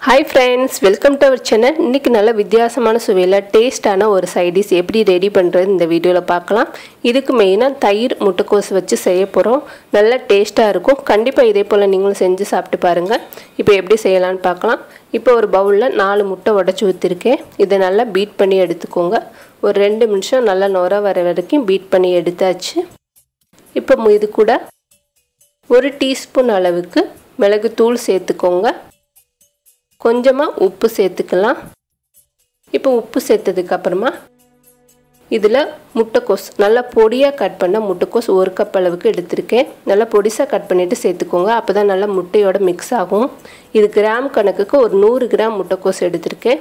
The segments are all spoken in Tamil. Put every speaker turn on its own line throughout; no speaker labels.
Hi friends, welcome to our channel. இன்னைக்கு நல்ல வித்தியாசமான சுவையில டேஸ்டான ஒரு சைட் டிஷ் எப்படி ரெடி பண்றது இந்த வீடியோல பார்க்கலாம். இதுக்கு மெயினா தயிர் முட்டைக்கோஸ் வச்சு செய்ய போறோம். நல்ல டேஸ்டா இருக்கும். கண்டிப்பா இதே போல நீங்களும் செஞ்சு சாப்பிட்டு பாருங்க. இப்போ எப்படி செய்யலாம்னு பார்க்கலாம். இப்போ ஒரு பவுல்ல 4 முட்டை உடைச்சு ஊத்திருக்கேன். இத நல்லா பீட் பண்ணி எடுத்துக்கோங்க. ஒரு 2 நிமிஷம் நல்லா நொர வர வரைக்கும் பீட் பண்ணி எடுத்தாச்சு. இப்போ இது கூட 1 டீஸ்பூன் அளவுக்கு மிளகு தூள் சேர்த்துக்கோங்க. கொஞ்சமா உப்பு சேர்த்துக்கலாம். இப்போ உப்பு சேர்த்ததுக்கு அப்புறமா இதுல முட்டைக்கோஸ் நல்லா பொடியா கட் பண்ண முட்டைக்கோஸ் 1 கப் அளவுக்கு எடுத்துர்க்கேன். நல்லா பொடிசா கட் பண்ணிட்டு சேர்த்துக்கோங்க. அப்பதான் நல்லா முட்டையோட mix ஆகும். இது கிராம் கணக்குக்கு ஒரு 100 கிராம் முட்டைக்கோஸ் எடுத்துர்க்கேன்.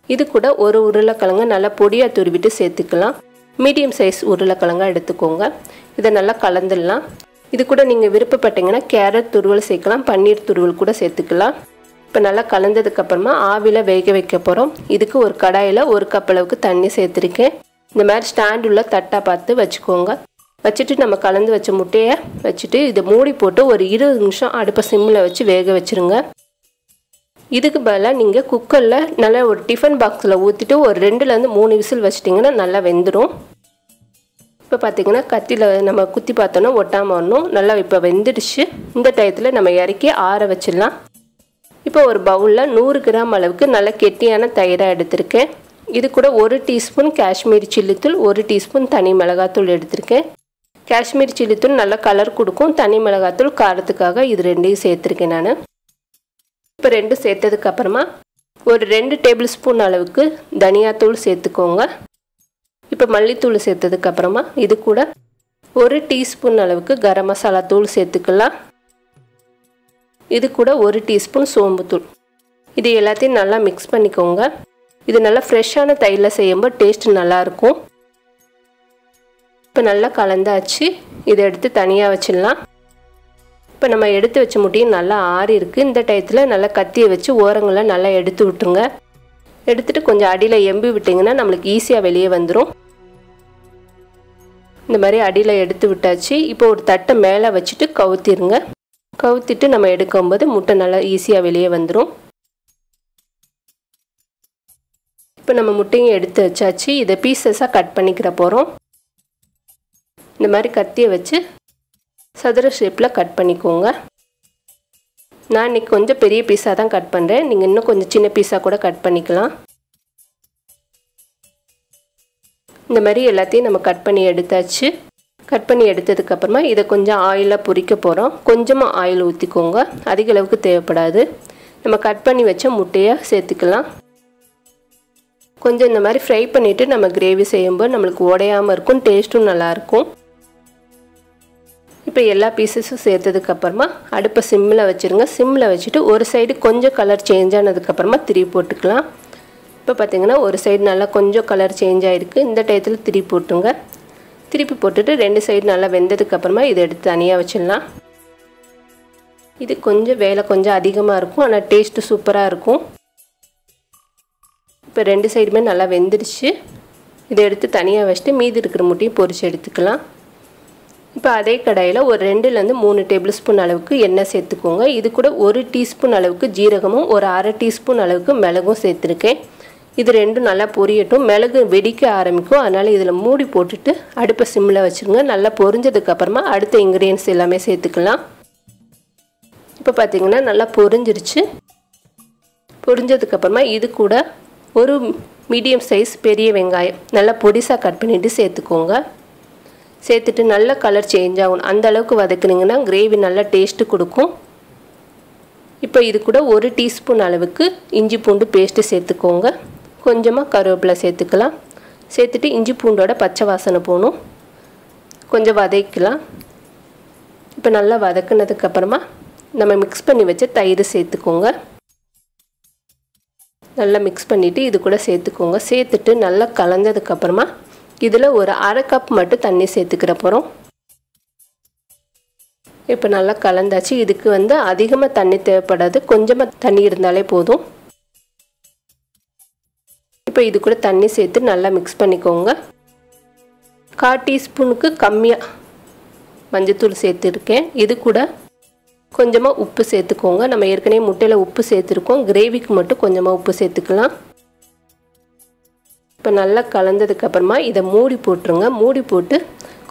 இது கூட ஒரு உருளைக்கிழங்கு நல்லா பொடியா துருவிட்டு சேர்த்துக்கலாம். மீடியம் சைஸ் உருளைக்கிழங்கா எடுத்துக்கோங்க. இத நல்லா கலந்துடலாம். இது கூட நீங்க விருப்பப்பட்டீங்கன்னா கேரட் துருவல் சேர்க்கலாம், பன்னீர் துருவல் கூட சேர்த்துக்கலாம். இப்போ நல்லா கலந்ததுக்கு அப்புறமா ஆவில வேக வைக்க போறோம். இதுக்கு ஒரு கடாயில 1 கப் அளவுக்கு தண்ணி சேர்த்திருக்கேன். இந்த மாதிரி ஸ்டாண்ட் உள்ள தட்டா பார்த்து வச்சுக்கோங்க. வச்சிட்டு நம்ம கலந்து வச்ச முட்டையை வச்சிட்டு இத மூடி போட்டு ஒரு 20 நிமிஷம் அடுப்பை சிம்ல வச்சு வேக வச்சிருங்க. இதுக்கு பதிலா நீங்க குக்கர்ல நல்லா ஒரு டிஃபன் பாக்ஸ்ல ஊத்திட்டு ஒரு 2ல இருந்து 3 விசில் வச்சிட்டீங்கன்னா நல்லா வெந்துடும். இப்போ பாத்தீங்கன்னா கத்தில நம்ம குத்தி பார்த்தோம்னா ஒட்டாம வரணும். நல்லா இப்போ வெந்துடுச்சு. இந்த டயத்துல நம்ம இறக்கி ஆற வச்சிடலாம். இப்போ ஒரு பவுல்ல 100 கிராம் அளவுக்கு நல்ல கெட்டியான தயிரை எடுத்துர்க்கேன். இது கூட 1 டீஸ்பூன் காஷ்மீரி சில்லி தூள், 1 டீஸ்பூன் தனி மிளகாய் தூள் எடுத்துர்க்கேன். காஷ்மீரி சில்லி தூள் நல்ல கலர் கொடுக்கும். தனி மிளகாய் தூள் காரத்துக்காக இது ரெண்டையும் சேர்த்திருக்கேன் நான். இப்போ ரெண்டு சேர்த்ததுக்கு அப்புறமா ஒரு 2 டேபிள் ஸ்பூன் அளவுக்கு தனியா தூள் சேர்த்துக்கோங்க. இப்போ மல்லித்தூள் சேர்த்ததுக்கு அப்புறமா இது கூட 1 டீஸ்பூன் அளவுக்கு கரம் மசாலா தூள் சேர்த்துக்கலாம். இது கூட 1 டீஸ்பூன் சோம்பு தூள். இது எல்லாத்தையும் நல்லா mix பண்ணிக்கோங்க. இது நல்லா ஃப்ரெஷ்ஷான தயிர்ல செய்யும்போது டேஸ்ட் நல்லா இருக்கும். இப்போ நல்லா கலந்தாச்சு. இதை எடுத்து தனியா வச்சிடலாம். இப்போ நம்ம எடுத்து வச்ச முட்டையும் நல்லா ஆறி இருக்கு. இந்த டயத்துல நல்லா கத்தியை வச்சு ஓரங்களை நல்லா எடுத்து விட்டுருங்க. எடுத்துட்டு கொஞ்சம் அடியில எம்பி விட்டீங்கன்னா நம்மளுக்கு ஈஸியா வெளியே வந்துடும். இந்த மாதிரி அடியில எடுத்து விட்டாச்சு. இப்போ ஒரு தட்டை மேலே வச்சுட்டு கவுத்திருங்க. கவுத்திட்டு நம்ம எடுக்கும்போது முட்டை நல்லா ஈஸியா வெளியே வந்துடும். இப்போ நம்ம முட்டையை எடுத்து வச்சாச்சு. இதை பீசஸா கட் பண்ணிக்கிற போறோம். இந்த மாதிரி கத்தியை வச்சு சதுர ஷேப்ல கட் பண்ணிக்கோங்க. நான் இன்னைக்கு கொஞ்சம் பெரிய பீஸா தான் கட் பண்றேன். நீங்க இன்னும் கொஞ்சம் சின்ன பீஸா கூட கட் பண்ணிக்கலாம். இந்த மாதிரி எல்லாத்தையும் நம்ம கட் பண்ணி எடுத்தாச்சு. கட் பண்ணி எடுத்ததுக்கு அப்புறமா இத கொஞ்சம் ஆயில்ல பொரிக்க போறோம். கொஞ்சமா ஆயில் ஊத்திக்கோங்க. அதிக அளவுக்கு தேவைப்படாது. நம்ம கட் பண்ணி வச்ச முட்டையை சேர்த்துக்கலாம். கொஞ்சம் இந்த மாதிரி ஃப்ரை பண்ணிட்டு நம்ம கிரேவி செய்யும்போது நமக்கு உடையாம இருக்கும், டேஸ்டும் நல்லா இருக்கும். இப்போ எல்லா பீசஸும் சேர்த்ததுக்கு அப்புறமா அடுப்பை சிம்ல வச்சிருங்க. சிம்ல வச்சிட்டு ஒரு சைடு கொஞ்சம் கலர் சேஞ்ச் ஆனதுக்கு அப்புறமா திருப்பி போட்டுக்கலாம். இப்போ பாத்தீங்கன்னா ஒரு சைடு நல்லா கொஞ்சம் கலர் சேஞ்ச் ஆயிருக்கு. இந்த டயத்துல திருப்பி போட்டுங்க. திருப்பி போட்டுட்டு 2 சைடு நல்லா வெந்ததுக்கு அப்புறமா இதை எடுத்து தனியா வச்சிடலாம். இது கொஞ்சம் வேலை கொஞ்சம் அதிகமா இருக்கும். ஆனா டேஸ்ட் சூப்பரா இருக்கும். இப்போ 2 சைடுமே நல்லா வெந்துடுச்சு. இதை எடுத்து தனியா வச்சிட்டு மீதி இருக்கிற முட்டையை பொரிச்சு எடுத்துக்கலாம். இப்போ அதே கடாயில ஒரு 2ல இருந்து 3 டேபிள் ஸ்பூன் அளவுக்கு எண்ணெய் சேர்த்துக்கோங்க. இது கூட 1 டீஸ்பூன் அளவுக்கு ஜீரகமும் ஒரு 1/2 டீஸ்பூன் அளவுக்கு மிளகும் சேர்த்திருக்கேன். இது ரெண்டும் நல்லா பொரியட்டும். மிளகு வெடிக்க ஆரம்பிக்கும். அதனால இதுல மூடி போட்டுட்டு அடுப்பை சிம்ல வச்சிருங்க. நல்லா பொரிஞ்சதுக்கு அப்புறமா அடுத்த இன்கிரிடியன்ட்ஸ் எல்லாமே சேர்த்துக்கலாம். இப்போ பாத்தீங்கன்னா நல்லா பொரிஞ்சிருச்சு. பொரிஞ்சதுக்கு அப்புறமா இது கூட ஒரு மீடியம் சைஸ் பெரிய வெங்காயம் நல்லா பொடிசா கட் பண்ணிட்டு சேர்த்துக்கோங்க. சேர்த்துட்டு நல்ல கலர் சேஞ்ச் ஆகும். அந்த அளவுக்கு வதக்குனீங்கன்னா கிரேவி நல்ல டேஸ்ட் கொடுக்கும். இப்போ இது கூட 1 டீஸ்பூன் அளவுக்கு இஞ்சி பூண்டு பேஸ்ட் சேர்த்துக்கோங்க. கொஞ்சமா கருவேப்பிலை சேர்த்துக்கலாம். சேர்த்துட்டு இஞ்சி பூண்டோட பச்சை வாசனை போணும். கொஞ்சம் வதக்கலாம். இப்போ நல்லா வதக்குனதுக்கு அப்புறமா நம்ம mix பண்ணி வச்ச தயிர் சேர்த்துக்கோங்க. நல்லா mix பண்ணிட்டு இது கூட சேர்த்துக்கோங்க. சேர்த்துட்டு நல்லா கலந்ததுக்கு அப்புறமா இதுல ஒரு 1/2 கப் மட்டும் தண்ணி சேர்த்துக்கிற போறோம். இப்போ நல்லா கலந்தாச்சு. இதுக்கு அதிகமா தண்ணி தேவைப்படாது. கொஞ்சமா தண்ணி இருந்தாலே போதும். இப்போ இது கூட தண்ணி சேர்த்து நல்லா mix பண்ணிக்கோங்க. 1/4 டீஸ்பூனுக்கு கம்மியா மஞ்சள் தூள் சேர்த்திருக்கேன். இது கூட கொஞ்சமாக உப்பு சேர்த்துக்கோங்க. நம்ம ஏற்கனவே முட்டையில் உப்பு சேர்த்துருக்கோம். கிரேவிக்கு மட்டும் கொஞ்சமாக உப்பு சேர்த்துக்கலாம். இப்போ நல்லா கலந்ததுக்கப்புறமா இதை மூடி போட்டுருங்க. மூடி போட்டு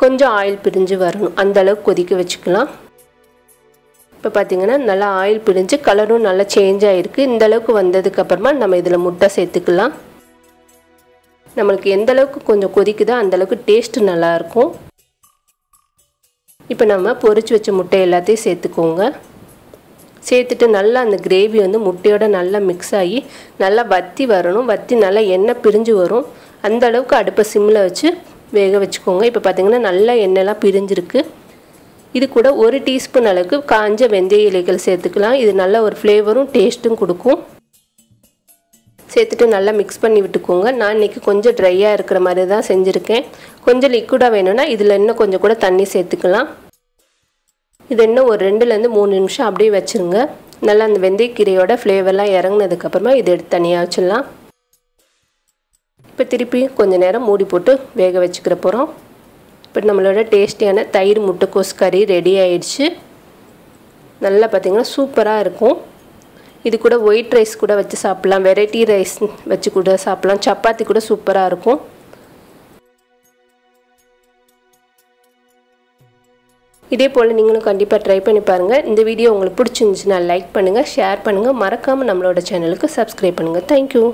கொஞ்சம் ஆயில் பிரிஞ்சு வரணும், அந்தளவுக்கு கொதிக்க வச்சுக்கலாம். இப்போ பார்த்திங்கன்னா நல்லா ஆயில் பிரிஞ்சு கலரும் நல்லா சேஞ்ச் ஆகிருக்கு. இந்தளவுக்கு வந்ததுக்கப்புறமா நம்ம இதில் முட்டை சேர்த்துக்கலாம். நம்மளுக்கு எந்த அளவுக்கு கொஞ்சம் கொதிக்குதோ அந்தளவுக்கு டேஸ்ட்டு நல்லாயிருக்கும். இப்போ நம்ம பொரிச்சு வச்ச முட்டை எல்லாத்தையும் சேர்த்துக்கோங்க. சேர்த்துட்டு நல்லா அந்த கிரேவி வந்து முட்டையோட நல்லா மிக்ஸ் ஆகி நல்லா வற்றி வரணும். வற்றி நல்லா எண்ணெய் பிரிஞ்சு வரும். அந்த அளவுக்கு அடுப்பை சிம்மில் வச்சு வேக வச்சுக்கோங்க. இப்போ பார்த்திங்கன்னா நல்லா எண்ணெய்லாம் பிரிஞ்சிருக்கு. இது கூட 1 டீஸ்பூன் அளவுக்கு காஞ்ச வெந்தய இலைகள் சேர்த்துக்கலாம். இது நல்ல ஒரு ஃப்ளேவரும் டேஸ்ட்டும் கொடுக்கும். சேர்த்துட்டு நல்லா மிக்ஸ் பண்ணி விட்டுக்கோங்க. நான் இன்றைக்கி கொஞ்சம் ட்ரையாக இருக்கிற மாதிரி தான் செஞ்சுருக்கேன். கொஞ்சம் லிக்விடாக வேணும்னா இதில் இன்னும் கொஞ்சம் கூட தண்ணி சேர்த்துக்கலாம். இது இன்னும் ஒரு 2லேருந்து 3 நிமிஷம் அப்படியே வச்சுருங்க. நல்லா அந்த வெந்தயக்கீரையோட ஃப்ளேவர்லாம் இறங்கினதுக்கப்புறமா இதை எடுத்து தனியாக வச்சிடலாம். இப்போ திருப்பி கொஞ்சம் நேரம் மூடி போட்டு வேக வச்சுக்கிற போகிறோம். இப்போ நம்மளோட டேஸ்டியான தயிர் முட்டைக்கோஸ் கறி ரெடி ஆயிடுச்சு. நல்லா பார்த்திங்கன்னா சூப்பராக இருக்கும். இது கூட ஒயிட் ரைஸ் கூட வச்சு சாப்பிட்லாம், வெரைட்டி ரைஸ் வச்சு கூட சாப்பிட்லாம், சப்பாத்தி கூட சூப்பராக இருக்கும். இதே போல் நீங்களும் கண்டிப்பாக ட்ரை பண்ணி பாருங்கள். இந்த வீடியோ உங்களுக்கு பிடிச்சிருந்துச்சுன்னா லைக் பண்ணுங்கள், ஷேர் பண்ணுங்கள், மறக்காமல் நம்மளோட சேனலுக்கு சப்ஸ்கிரைப் பண்ணுங்கள். தேங்க்யூ.